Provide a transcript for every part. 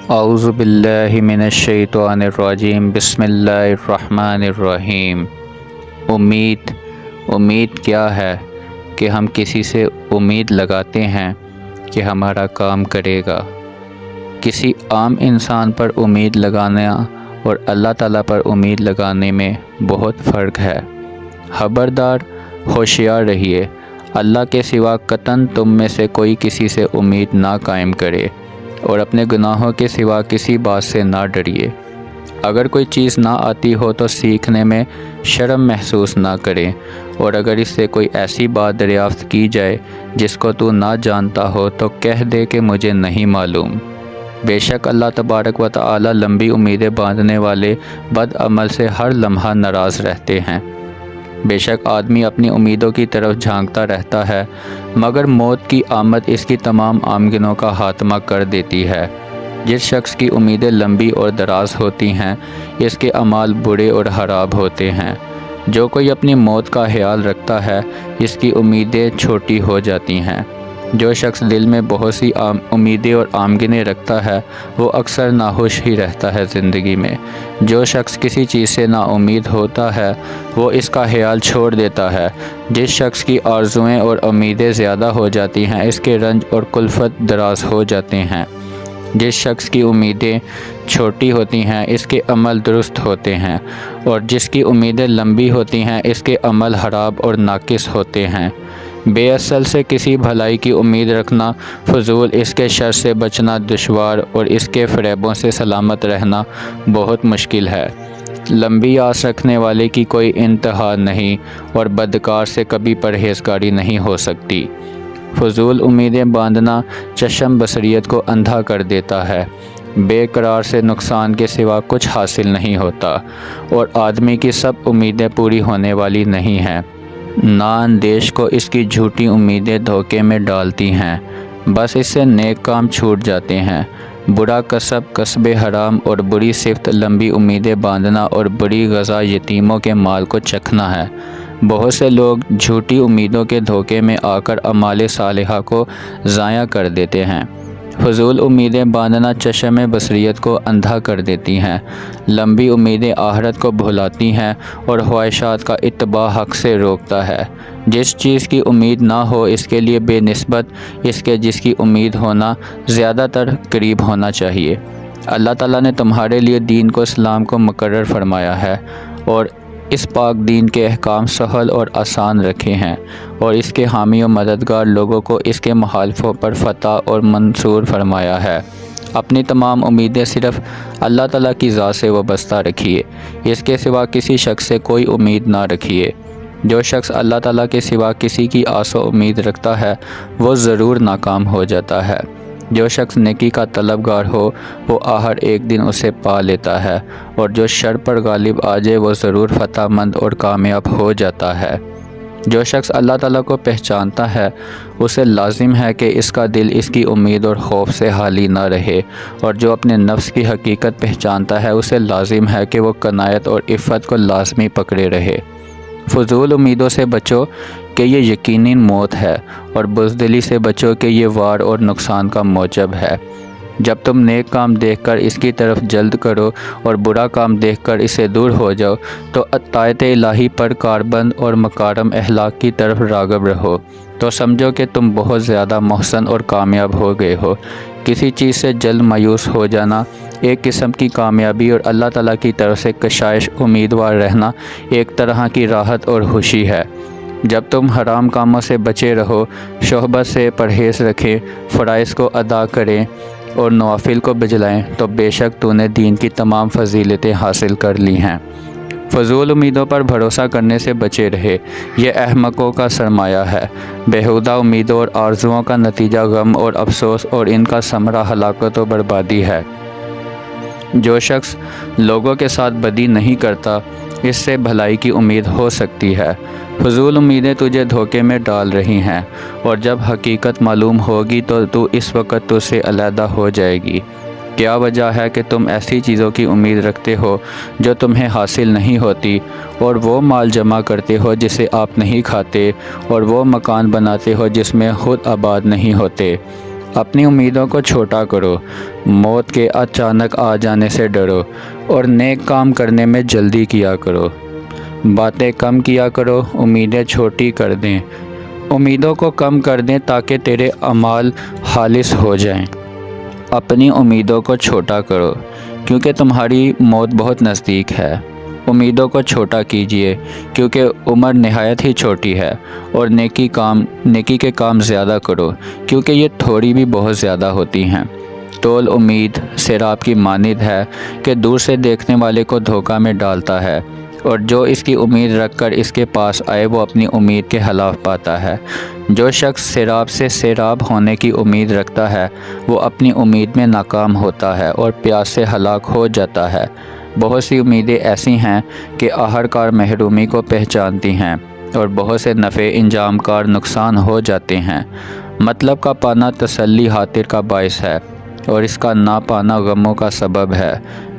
اعوذ باللہ من الشیطان الرجیم بسم اللہ الرحمن الرحیم۔ امید کیا ہے کہ ہم کسی سے امید لگاتے ہیں کہ ہمارا کام کرے گا۔ کسی عام انسان پر امید لگانا اور اللہ تعالیٰ پر امید لگانے میں بہت فرق ہے۔ خبردار، ہوشیار رہیے، اللہ کے سوا قطعاً تم میں سے کوئی کسی سے امید نہ قائم کرے، اور اپنے گناہوں کے سوا کسی بات سے نہ ڈریے۔ اگر کوئی چیز نہ آتی ہو تو سیکھنے میں شرم محسوس نہ کریں، اور اگر اس سے کوئی ایسی بات دریافت کی جائے جس کو تو نہ جانتا ہو تو کہہ دے کہ مجھے نہیں معلوم۔ بے شک اللہ تبارک و تعالی لمبی امیدیں باندھنے والے بد عمل سے ہر لمحہ ناراض رہتے ہیں۔ بے شک آدمی اپنی امیدوں کی طرف جھانکتا رہتا ہے، مگر موت کی آمد اس کی تمام آمدنوں کا خاتمہ کر دیتی ہے۔ جس شخص کی امیدیں لمبی اور دراز ہوتی ہیں، اس کے اعمال برے اور خراب ہوتے ہیں۔ جو کوئی اپنی موت کا خیال رکھتا ہے، اس کی امیدیں چھوٹی ہو جاتی ہیں۔ جو شخص دل میں بہت سی امیدیں اور آمدنیں رکھتا ہے، وہ اکثر ناخوش ہی رہتا ہے زندگی میں۔ جو شخص کسی چیز سے نا امید ہوتا ہے، وہ اس کا خیال چھوڑ دیتا ہے۔ جس شخص کی آرزوئیں اور امیدیں زیادہ ہو جاتی ہیں، اس کے رنج اور کلفت دراز ہو جاتے ہیں۔ جس شخص کی امیدیں چھوٹی ہوتی ہیں، اس کے عمل درست ہوتے ہیں، اور جس کی امیدیں لمبی ہوتی ہیں، اس کے عمل خراب اور ناقص ہوتے ہیں۔ بے اصل سے کسی بھلائی کی امید رکھنا فضول، اس کے شر سے بچنا دشوار، اور اس کے فریبوں سے سلامت رہنا بہت مشکل ہے۔ لمبی آس رکھنے والے کی کوئی انتہا نہیں، اور بدکار سے کبھی پرہیزگاری نہیں ہو سکتی۔ فضول امیدیں باندھنا چشم بصیرت کو اندھا کر دیتا ہے۔ بے قرار سے نقصان کے سوا کچھ حاصل نہیں ہوتا، اور آدمی کی سب امیدیں پوری ہونے والی نہیں ہیں۔ نااندیش کو اس کی جھوٹی امیدیں دھوکے میں ڈالتی ہیں، بس اس سے نیک کام چھوٹ جاتے ہیں۔ برا کسب حرام اور بری صفت لمبی امیدیں باندھنا اور بری غذا یتیموں کے مال کو چکھنا ہے۔ بہت سے لوگ جھوٹی امیدوں کے دھوکے میں آ کر اعمال صالحہ کو ضائع کر دیتے ہیں۔ فضول امیدیں باندھنا چشم بصیرت کو اندھا کر دیتی ہیں۔ لمبی امیدیں آخرت کو بھلاتی ہیں اور خواہشات کا اتباع حق سے روکتا ہے۔ جس چیز کی امید نہ ہو، اس کے لیے بے نسبت اس کے جس کی امید ہونا زیادہ تر قریب ہونا چاہیے۔ اللہ تعالیٰ نے تمہارے لیے دین کو اسلام کو مقرر فرمایا ہے، اور اس پاک دین کے احکام سہل اور آسان رکھے ہیں، اور اس کے حامی و مددگار لوگوں کو اس کے مخالفوں پر فتح اور منصور فرمایا ہے۔ اپنی تمام امیدیں صرف اللہ تعالیٰ کی ذات سے وابستہ رکھیے، اس کے سوا کسی شخص سے کوئی امید نہ رکھیے۔ جو شخص اللہ تعالیٰ کے سوا کسی کی آس و امید رکھتا ہے، وہ ضرور ناکام ہو جاتا ہے۔ جو شخص نیکی کا طلبگار ہو، وہ آخر ایک دن اسے پا لیتا ہے، اور جو شر پر غالب آ جائے، وہ ضرور فتح مند اور کامیاب ہو جاتا ہے۔ جو شخص اللہ تعالیٰ کو پہچانتا ہے، اسے لازم ہے کہ اس کا دل اس کی امید اور خوف سے خالی نہ رہے، اور جو اپنے نفس کی حقیقت پہچانتا ہے، اسے لازم ہے کہ وہ قناعت اور عفت کو لازمی پکڑے رہے۔ فضول امیدوں سے بچو کہ یہ یقینی موت ہے، اور بزدلی سے بچو کہ یہ وار اور نقصان کا موجب ہے۔ جب تم نیک کام دیکھ کر اس کی طرف جلد کرو اور برا کام دیکھ کر اسے دور ہو جاؤ، تو اطاعت الہی پر کاربند اور مکارم اخلاق کی طرف راغب رہو، تو سمجھو کہ تم بہت زیادہ محسن اور کامیاب ہو گئے ہو۔ کسی چیز سے جلد مایوس ہو جانا ایک قسم کی کامیابی، اور اللہ تعالیٰ کی طرف سے کشائش امیدوار رہنا ایک طرح کی راحت اور خوشی ہے۔ جب تم حرام کاموں سے بچے رہو، شہبت سے پرہیز رکھیں، فرائض کو ادا کریں اور نوافل کو بجلائیں، تو بے شک تو نے دین کی تمام فضیلتیں حاصل کر لی ہیں۔ فضول امیدوں پر بھروسہ کرنے سے بچے رہے، یہ احمقوں کا سرمایہ ہے۔ بیہودہ امیدوں اور آرزوؤں کا نتیجہ غم اور افسوس، اور ان کا ثمرہ ہلاکت و بربادی ہے۔ جو شخص لوگوں کے ساتھ بدی نہیں کرتا، اس سے بھلائی کی امید ہو سکتی ہے۔ فضول امیدیں تجھے دھوکے میں ڈال رہی ہیں، اور جب حقیقت معلوم ہوگی تو اس وقت تجھ سے علیحدہ ہو جائے گی۔ کیا وجہ ہے کہ تم ایسی چیزوں کی امید رکھتے ہو جو تمہیں حاصل نہیں ہوتی، اور وہ مال جمع کرتے ہو جسے آپ نہیں کھاتے، اور وہ مکان بناتے ہو جس میں خود آباد نہیں ہوتے؟ اپنی امیدوں کو چھوٹا کرو، موت کے اچانک آ جانے سے ڈرو اور نیک کام کرنے میں جلدی کیا کرو۔ باتیں کم کیا کرو، امیدیں چھوٹی کر دیں، امیدوں کو کم کر دیں تاکہ تیرے اعمال خالص ہو جائیں۔ اپنی امیدوں کو چھوٹا کرو کیونکہ تمہاری موت بہت نزدیک ہے۔ امیدوں کو چھوٹا کیجیے کیونکہ عمر نہایت ہی چھوٹی ہے، اور نیکی کے کام زیادہ کرو کیونکہ یہ تھوڑی بھی بہت زیادہ ہوتی ہیں۔ طول امید سیراب کی مانند ہے کہ دور سے دیکھنے والے کو دھوکہ میں ڈالتا ہے، اور جو اس کی امید رکھ کر اس کے پاس آئے وہ اپنی امید کے خلاف پاتا ہے۔ جو شخص سیراب سے سیراب ہونے کی امید رکھتا ہے وہ اپنی امید میں ناکام ہوتا ہے اور پیاس سے ہلاک ہو جاتا ہے۔ بہت سی امیدیں ایسی ہیں کہ آخرکار محرومی کو پہچانتی ہیں، اور بہت سے نفع انجام کار نقصان ہو جاتے ہیں۔ مطلب کا پانا تسلی خاطر کا باعث ہے، اور اس کا نہ پانا غموں کا سبب ہے۔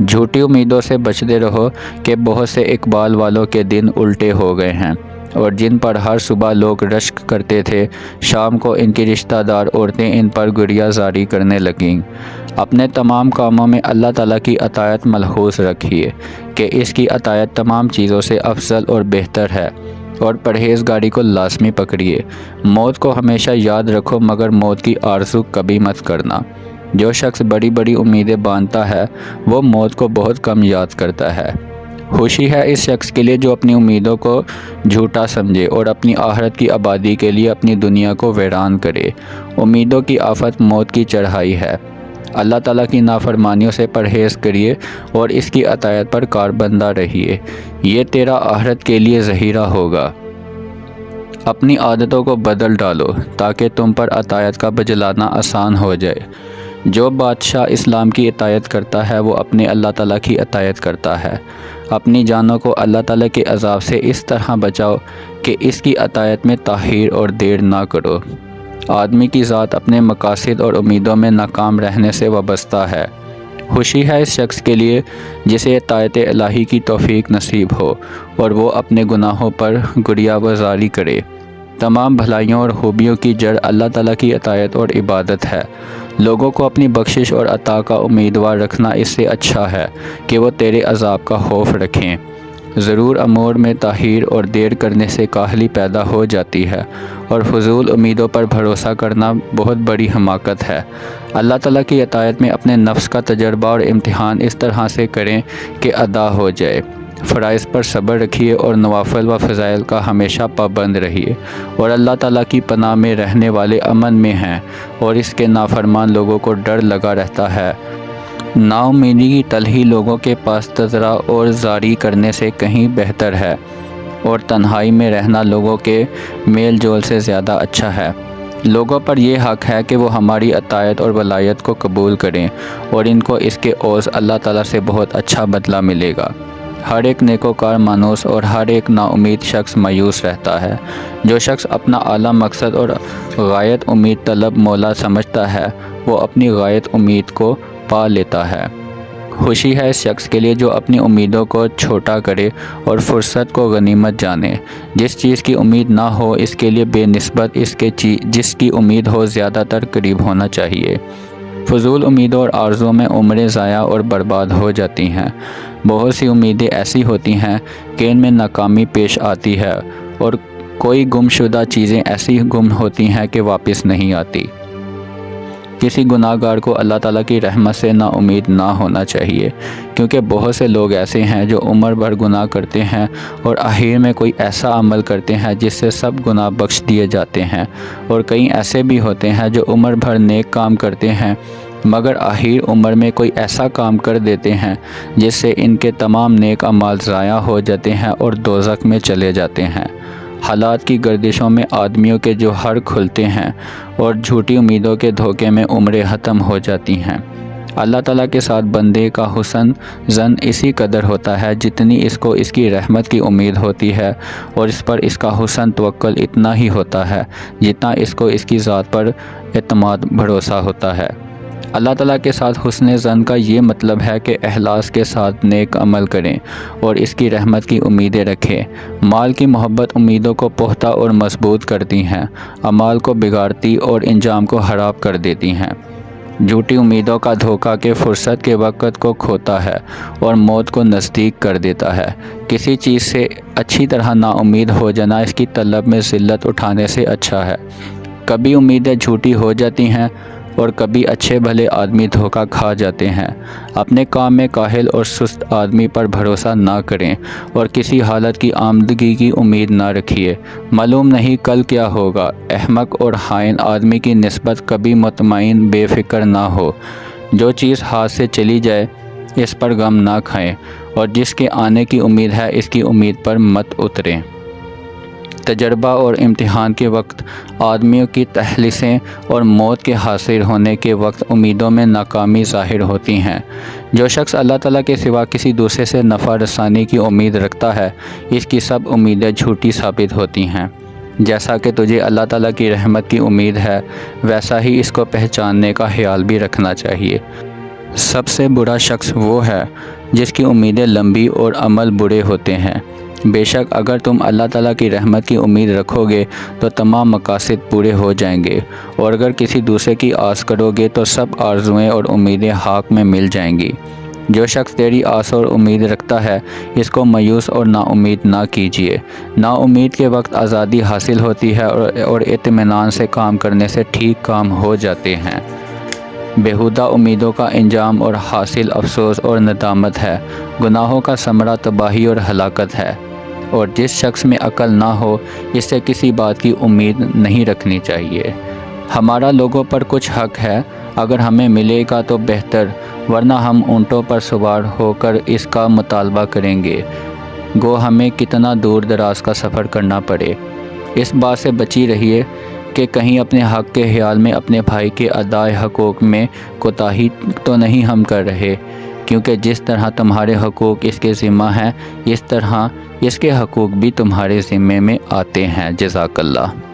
جھوٹی امیدوں سے بچتے رہو کہ بہت سے اقبال والوں کے دن الٹے ہو گئے ہیں، اور جن پر ہر صبح لوگ رشک کرتے تھے، شام کو ان کی رشتہ دار عورتیں ان پر گریہ زاری کرنے لگیں۔ اپنے تمام کاموں میں اللہ تعالیٰ کی اطاعت ملحوظ رکھیے کہ اس کی اطاعت تمام چیزوں سے افضل اور بہتر ہے، اور پرہیزگاری کو لازمی پکڑیے۔ موت کو ہمیشہ یاد رکھو مگر موت کی آرزو کبھی مت کرنا۔ جو شخص بڑی بڑی امیدیں باندھتا ہے وہ موت کو بہت کم یاد کرتا ہے۔ خوشی ہے اس شخص کے لیے جو اپنی امیدوں کو جھوٹا سمجھے اور اپنی آخرت کی آبادی کے لیے اپنی دنیا کو ویران کرے۔ امیدوں کی آفت موت کی چڑھائی ہے۔ اللہ تعالیٰ کی نافرمانیوں سے پرہیز کریے اور اس کی اطاعت پر کاربندہ رہیے، یہ تیرا آخرت کے لیے ذخیرہ ہوگا۔ اپنی عادتوں کو بدل ڈالو تاکہ تم پر اطاعت کا بجلانا آسان ہو جائے۔ جو بادشاہ اسلام کی اطاعت کرتا ہے وہ اپنے اللہ تعالیٰ کی اطاعت کرتا ہے۔ اپنی جانوں کو اللہ تعالیٰ کے عذاب سے اس طرح بچاؤ کہ اس کی اطاعت میں تاخیر اور دیر نہ کرو۔ آدمی کی ذات اپنے مقاصد اور امیدوں میں ناکام رہنے سے وابستہ ہے۔ خوشی ہے اس شخص کے لیے جسے اطاعت الہی کی توفیق نصیب ہو اور وہ اپنے گناہوں پر گریہ زاری کرے۔ تمام بھلائیوں اور خوبیوں کی جڑ اللہ تعالیٰ کی اطاعت اور عبادت ہے۔ لوگوں کو اپنی بخشش اور عطا کا امیدوار رکھنا اس سے اچھا ہے کہ وہ تیرے عذاب کا خوف رکھیں۔ ضرور امور میں تاخیر اور دیر کرنے سے کاہلی پیدا ہو جاتی ہے، اور فضول امیدوں پر بھروسہ کرنا بہت بڑی حماقت ہے۔ اللہ تعالیٰ کی اطاعت میں اپنے نفس کا تجربہ اور امتحان اس طرح سے کریں کہ ادا ہو جائے۔ فرائض پر صبر رکھیے اور نوافل و فضائل کا ہمیشہ پابند رہیے، اور اللہ تعالیٰ کی پناہ میں رہنے والے امن میں ہیں، اور اس کے نافرمان لوگوں کو ڈر لگا رہتا ہے۔ نا امیدی کی تلخی لوگوں کے پاس تذرع اور زاری کرنے سے کہیں بہتر ہے، اور تنہائی میں رہنا لوگوں کے میل جول سے زیادہ اچھا ہے۔ لوگوں پر یہ حق ہے کہ وہ ہماری اطاعت اور ولایت کو قبول کریں، اور ان کو اس کے عوض اللہ تعالیٰ سے بہت اچھا بدلہ ملے گا۔ ہر ایک نیکوکار مانوس اور ہر ایک نا امید شخص مایوس رہتا ہے۔ جو شخص اپنا اعلیٰ مقصد اور غایت امید طلب مولا سمجھتا ہے وہ اپنی غایت امید کو پا لیتا ہے۔ خوشی ہے اس شخص کے لیے جو اپنی امیدوں کو چھوٹا کرے اور فرصت کو غنیمت جانے۔ جس چیز کی امید نہ ہو اس کے لیے بے نسبت جس کی امید ہو زیادہ تر قریب ہونا چاہیے۔ فضول امیدوں اور آرزوؤں میں عمریں ضائع اور برباد ہو جاتی ہیں۔ بہت سی امیدیں ایسی ہوتی ہیں کہ ان میں ناکامی پیش آتی ہے، اور کوئی گم شدہ چیزیں ایسی گم ہوتی ہیں کہ واپس نہیں آتی۔ کسی گناہ گار کو اللہ تعالیٰ کی رحمت سے نا امید نہ ہونا چاہیے، کیونکہ بہت سے لوگ ایسے ہیں جو عمر بھر گناہ کرتے ہیں اور آخر میں کوئی ایسا عمل کرتے ہیں جس سے سب گناہ بخش دیے جاتے ہیں، اور کئی ایسے بھی ہوتے ہیں جو عمر بھر نیک کام کرتے ہیں مگر آخر عمر میں کوئی ایسا کام کر دیتے ہیں جس سے ان کے تمام نیک اعمال ضائع ہو جاتے ہیں اور دوزخ میں چلے جاتے ہیں۔ حالات کی گردشوں میں آدمیوں کے جو ہر کھلتے ہیں اور جھوٹی امیدوں کے دھوکے میں عمریں ختم ہو جاتی ہیں۔ اللہ تعالیٰ کے ساتھ بندے کا حسن زن اسی قدر ہوتا ہے جتنی اس کو اس کی رحمت کی امید ہوتی ہے، اور اس پر اس کا حسن توکل اتنا ہی ہوتا ہے جتنا اس کو اس کی ذات پر اعتماد بھروسہ ہوتا ہے۔ اللہ تعالیٰ کے ساتھ حسن ظن کا یہ مطلب ہے کہ اخلاص کے ساتھ نیک عمل کریں اور اس کی رحمت کی امیدیں رکھیں۔ مال کی محبت امیدوں کو پختہ اور مضبوط کرتی ہیں، اعمال کو بگاڑتی اور انجام کو خراب کر دیتی ہیں۔ جھوٹی امیدوں کا دھوکہ کہ فرصت کے وقت کو کھوتا ہے اور موت کو نزدیک کر دیتا ہے۔ کسی چیز سے اچھی طرح نا امید ہو جانا اس کی طلب میں ذلت اٹھانے سے اچھا ہے۔ کبھی امیدیں جھوٹی ہو جاتی ہیں اور کبھی اچھے بھلے آدمی دھوکہ کھا جاتے ہیں۔ اپنے کام میں کاہل اور سست آدمی پر بھروسہ نہ کریں اور کسی حالت کی آمدگی کی امید نہ رکھیے۔ معلوم نہیں کل کیا ہوگا۔ احمق اور خائن آدمی کی نسبت کبھی مطمئن بے فکر نہ ہو۔ جو چیز ہاتھ سے چلی جائے اس پر غم نہ کھائیں اور جس کے آنے کی امید ہے اس کی امید پر مت اتریں۔ تجربہ اور امتحان کے وقت آدمیوں کی تخلیصیں اور موت کے حاصل ہونے کے وقت امیدوں میں ناکامی ظاہر ہوتی ہیں۔ جو شخص اللہ تعالیٰ کے سوا کسی دوسرے سے نفع رسانی کی امید رکھتا ہے اس کی سب امیدیں جھوٹی ثابت ہوتی ہیں۔ جیسا کہ تجھے اللہ تعالیٰ کی رحمت کی امید ہے ویسا ہی اس کو پہچاننے کا خیال بھی رکھنا چاہیے۔ سب سے برا شخص وہ ہے جس کی امیدیں لمبی اور عمل برے ہوتے ہیں۔ بے شک اگر تم اللہ تعالیٰ کی رحمت کی امید رکھو گے تو تمام مقاصد پورے ہو جائیں گے، اور اگر کسی دوسرے کی آس کرو گے تو سب آرزوئیں اور امیدیں خاک میں مل جائیں گی۔ جو شخص تیری آس اور امید رکھتا ہے اس کو مایوس اور نا امید نہ کیجیے۔ نا امید کے وقت آزادی حاصل ہوتی ہے اور اطمینان سے کام کرنے سے ٹھیک کام ہو جاتے ہیں۔ بیہودہ امیدوں کا انجام اور حاصل افسوس اور ندامت ہے۔ گناہوں کا ثمرہ تباہی اور ہلاکت ہے، اور جس شخص میں عقل نہ ہو اس سے کسی بات کی امید نہیں رکھنی چاہیے۔ ہمارا لوگوں پر کچھ حق ہے، اگر ہمیں ملے گا تو بہتر، ورنہ ہم اونٹوں پر سوار ہو کر اس کا مطالبہ کریں گے، گو ہمیں کتنا دور دراز کا سفر کرنا پڑے۔ اس بات سے بچی رہیے کہ کہیں اپنے حق کے خیال میں اپنے بھائی کے ادائے حقوق میں کوتاہی تو نہیں ہم کر رہے، کیونکہ جس طرح تمہارے حقوق اس کے ذمہ ہیں اس طرح اس کے حقوق بھی تمہارے ذمے میں آتے ہیں۔ جزاک اللہ۔